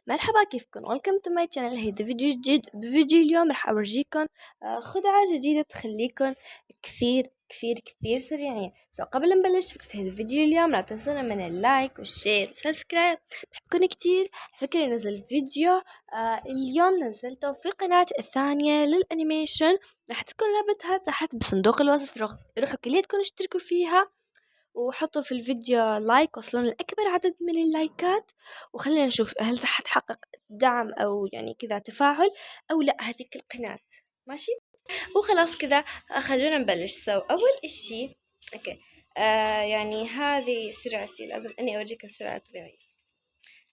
مرحبا، كيفكن؟ welcome to my channel. هيدا فيديو جديد. بفيديو اليوم رح أورجيكم خدعة جديدة تخليكم كثير كثير كثير سريعين. قبل ما نبلش فكرة هذا الفيديو اليوم لا تنسونا من اللايك والشير والسبسكرايب. بحبكم كتير. فكرة نزل فيديو اليوم نزلته في قناة الثانية للأنيميشن، رح تكون رابطها تحت بصندوق الوصف. روحوا كليتكم اشتركوا فيها وحطوا في الفيديو لايك، وصلون لأكبر عدد من اللايكات، وخلينا نشوف هل رح تحقق دعم أو يعني كذا تفاعل أو لا هذيك القناة. ماشي وخلاص كذا. خلونا نبلش. أول إشي أوكي، يعني هذه سرعتي، لازم أني أورجيك السرعة الطبيعية.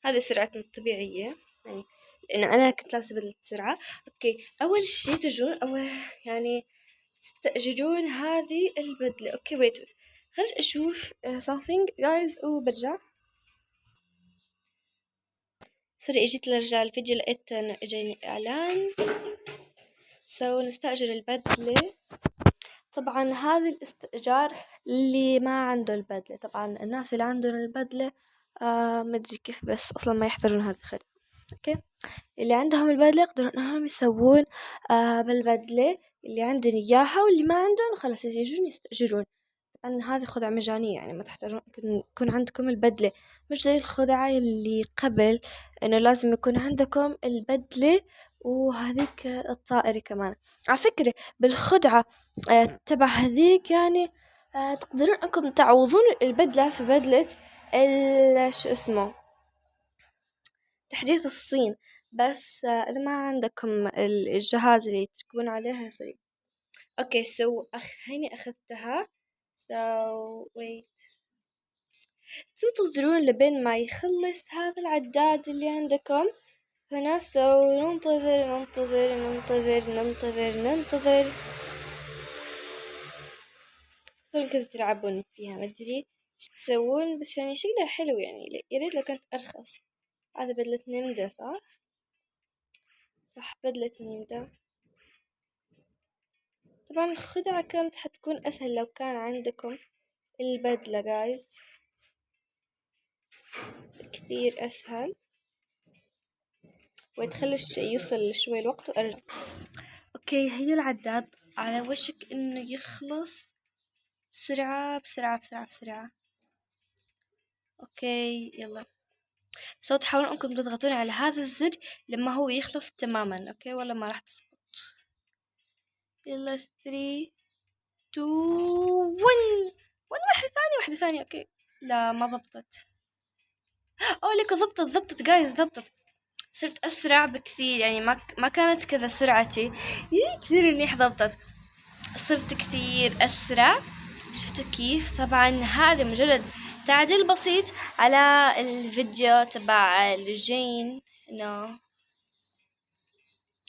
هذه سرعتنا الطبيعية يعني لأنه أنا كنت لابسة بدلة سرعة. أوكي، أول شي تجون يعني تستأجرون هذه البدلة. أوكي wait خلش أشوف something guys وبرجع. سوري اجيت لرجع الفيديو لقيت انه اجاني اعلان. نستأجر البدلة. طبعا هذا الاستئجار اللي ما عنده البدلة، طبعا الناس اللي عندهم البدلة مدري كيف بس اصلا ما يحتاجون هذه الخدمة. اوكي، اللي عندهم البدلة يقدرون انهم يسوون بالبدلة اللي عندهم اياها، واللي ما عندهم خلاص يجون يستأجرون. طبعا هذه خدعة مجانية، يعني ما تحتاجون يكون عندكم البدلة، مش زي الخدعة اللي قبل انه لازم يكون عندكم البدلة وهذيك الطائرة كمان. على فكرة بالخدعة تبع هذيك يعني تقدرون انكم تعوضون البدلة في بدلة شو اسمه تحديث الصين، بس إذا ما عندكم الجهاز اللي تركبون عليها. سوري اوكي هيني اخذتها. wait تنتظرون لبين ما يخلص هذا العداد اللي عندكم هنا. ننتظر ننتظر ننتظر ننتظر ننتظر. كذا تلعبون فيها، ما ادري ايش تسوون، بس يعني شكلها حلو يعني. يا ريت لو كانت ارخص. هذا بدلة نمدة صح بدلة نمدة. طبعا الخدعة كانت حتكون اسهل لو كان عندكم البدلة جايز، كثير اسهل. ويتخلي الشيء يوصل شوي الوقت وارجع. اوكي هي العداد على وشك انه يخلص بسرعة بسرعة بسرعة بسرعة. اوكي يلا تحاولون انكم تضغطون على هذا الزر لما هو يخلص تماما. اوكي ولا ما راح تزبط. يلا 3 2 1 واحدة ثانية. اوكي لا ما ضبطت. لك ضبطت جايز ضبطت. صرت اسرع بكثير، يعني ما كانت كذا سرعتي كثير منيح ضبطت. صرت كثير أسرع. شفتوا كيف؟ طبعا هذا مجرد تعديل بسيط على الفيديو تبع الجين، إنه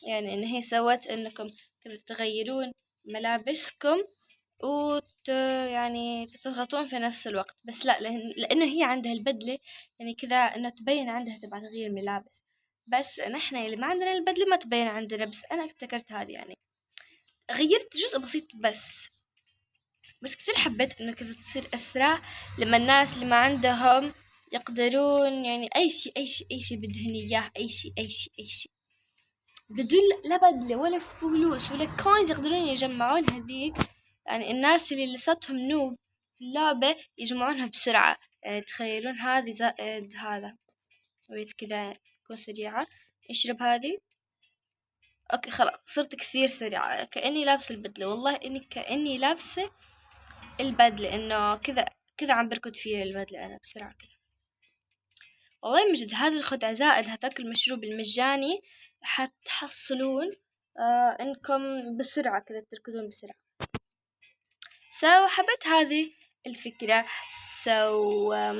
يعني إن هي سوت إنكم كذا تغيرون ملابسكم يعني تضغطون في نفس الوقت. بس لا، لأنه هي عندها البدلة يعني كذا إنه تبين عندها تبع تغيير ملابس، بس نحن اللي ما عندنا البدلة ما تبين عندنا. بس أنا افتكرت هذه يعني غيرت جزء بسيط بس كثير حبيت انه كذا تصير اسرع لما الناس اللي ما عندهم يقدرون يعني اي شيء بدهن اياه، اي شيء بدون لا بدلة ولا فلوس ولا كوينز يقدرون يجمعون هذيك. يعني الناس اللي لساتهم نوب في اللعبة يجمعونها بسرعة. يعني تخيلون هذه زائد هذا ويت كذا تكون سريعة. اشرب هذه. اوكي خلاص صرت كثير سريعة، كأني لابسة البدلة. والله اني كأني لابسة البدلة، انه كذا عم بركض فيها البدلة انا بسرعة كذا. والله من جد هذه الخدعة زائد هذاك المشروب المجاني حتحصلون انكم بسرعة كذا تركضون بسرعة. حبيت هذه الفكرة.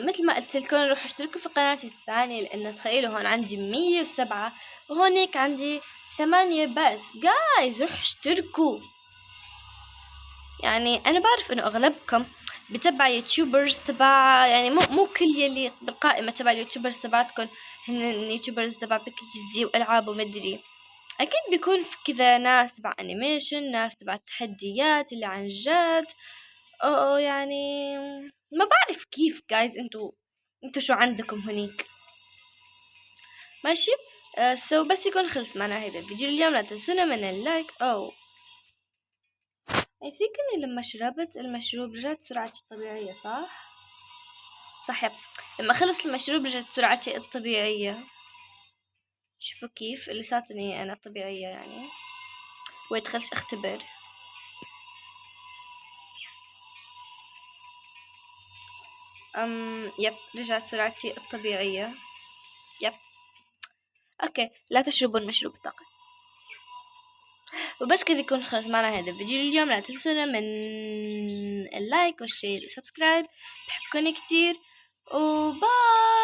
مثل ما قلت لكم روحوا اشتركوا في قناتي الثانية، لانه تخيلوا هون عندي 107 وهونيك عندي 8 بس. جايز روحوا اشتركوا. يعني انا بعرف انه اغلبكم بتبع يوتيوبرز تبع يعني مو كل يلي بالقائمة تبع اليوتيوبرز تبعتكم هن يوتيوبرز تبع بيكيزي والعاب ومدري. اكيد بيكون في كذا ناس تبع انيميشن، ناس تبع التحديات اللي عن جد. يعني ما بعرف كيف جايز انتو شو عندكم هنيك. ماشي. بس يكون خلص معنا هيدا الفيديو اليوم. لا تنسونا من اللايك. I think اني لما شربت المشروب رجعت سرعتي الطبيعية، صح يب. لما خلص المشروب رجعت سرعتي الطبيعية. شوفوا كيف اللي صارتني انا طبيعية يعني. ويتخلش اختبر. يب رجعت سرعتي الطبيعية. يب. اوكي، لا تشربوا المشروب الطاقة. وبس كذا يكون خلص معنا هذا الفيديو اليوم. لا تنسونا من اللايك والشير والسبسكرايب. بحبكم كتير وباي.